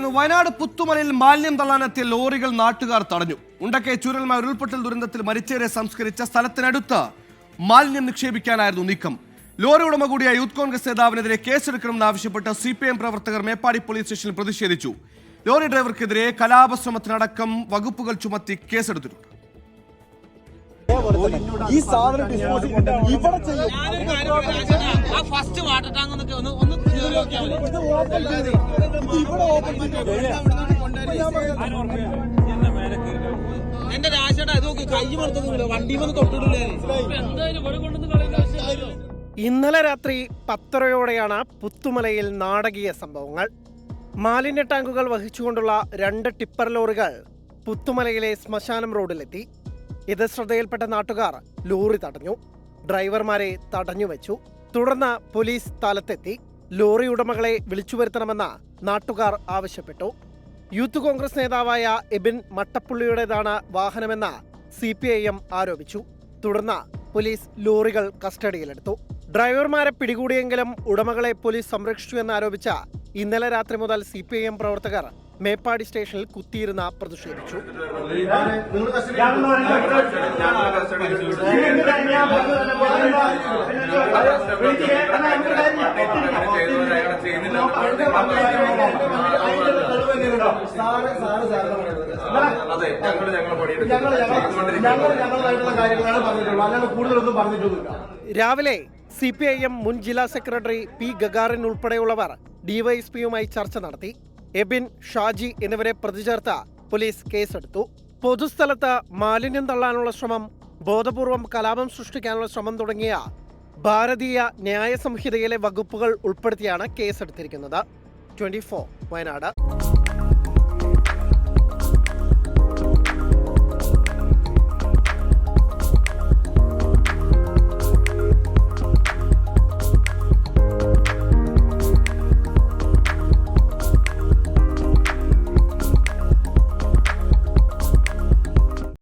വാർത്തയിലേക്ക്. വയനാട് പുത്തുമലയിൽ മാലിന്യം തള്ളാനെത്തിയ ലോറികൾ നാട്ടുകാർ തടഞ്ഞു. ഉണ്ടക്കെ ചൂരൽമല ഉരുൾപൊട്ടൽ ദുരന്തത്തിൽ മരിച്ചവരെ സംസ്കരിച്ച സ്ഥലത്തിനടുത്ത് മാലിന്യം നിക്ഷേപിക്കാനായിരുന്നു നീക്കം. ലോറി ഉടമ കൂടിയ യൂത്ത് കോൺഗ്രസ് നേതാവിനെതിരെ കേസെടുക്കണമെന്നാവശ്യപ്പെട്ട് CPM പ്രവർത്തകർ മേപ്പാടി പോലീസ് സ്റ്റേഷനിൽ പ്രതിഷേധിച്ചു. ലോറി ഡ്രൈവർക്കെതിരെ കലാപശ്രമത്തിനടക്കം വകുപ്പുകൾ ചുമത്തി കേസെടുത്തിട്ടുണ്ട്. ഈ സാധനം ഇവിടെ ചെയ്യും. എന്റെ രാശേട്ടാ ഇത് കൈ മറത്തൊന്നുമില്ല, വണ്ടി വന്ന് തൊട്ടിട്ടില്ലേ. ഇന്നലെ രാത്രി 10:30 പുത്തുമലയിൽ നാടകീയ സംഭവങ്ങൾ. മാലിന്യ ടാങ്കുകൾ വഹിച്ചുകൊണ്ടുള്ള 2 ടിപ്പർ ലോറികൾ പുത്തുമലയിലെ ശ്മശാനം റോഡിലെത്തി. ഇത് ശ്രദ്ധയിൽപ്പെട്ട നാട്ടുകാർ ലോറി തടഞ്ഞു. ഡ്രൈവർമാരെ തടഞ്ഞുവെച്ചു. തുടർന്ന് പോലീസ് സ്ഥലത്തെത്തി. ലോറി ഉടമകളെ വിളിച്ചുവരുത്തണമെന്ന് നാട്ടുകാർ ആവശ്യപ്പെട്ടു. യൂത്ത് കോൺഗ്രസ് നേതാവായ എബിൻ മട്ടപ്പുള്ളിയുടേതാണ് വാഹനമെന്ന് CPIM ആരോപിച്ചു. തുടർന്ന് പോലീസ് ലോറികൾ കസ്റ്റഡിയിലെടുത്തു. ഡ്രൈവർമാരെ പിടികൂടിയെങ്കിലും ഉടമകളെ പോലീസ് സംരക്ഷിച്ചുവെന്നാരോപിച്ച ഇന്നലെ രാത്രി മുതൽ CPIM പ്രവർത്തകർ മേപ്പാടി സ്റ്റേഷനിൽ കുത്തിയിരുന്ന് പ്രതിഷേധിച്ചു. രാവിലെ CPIM മുൻ ജില്ലാ സെക്രട്ടറി P. ഗഗാറിൻ ഉൾപ്പെടെയുള്ളവർ DYSPയുമായി ചർച്ച നടത്തി. എബിൻ, ഷാജി എന്നിവരെ പ്രതി ചേർത്ത് പോലീസ് കേസെടുത്തു. പൊതുസ്ഥലത്ത് മാലിന്യം തള്ളാനുള്ള ശ്രമം, ബോധപൂർവം കലാപം സൃഷ്ടിക്കാനുള്ള ശ്രമം തുടങ്ങിയ ഭാരതീയ ന്യായ സംഹിതയിലെ വകുപ്പുകൾ ഉൾപ്പെടുത്തിയാണ് കേസെടുത്തിരിക്കുന്നത്. 24 വയനാട്.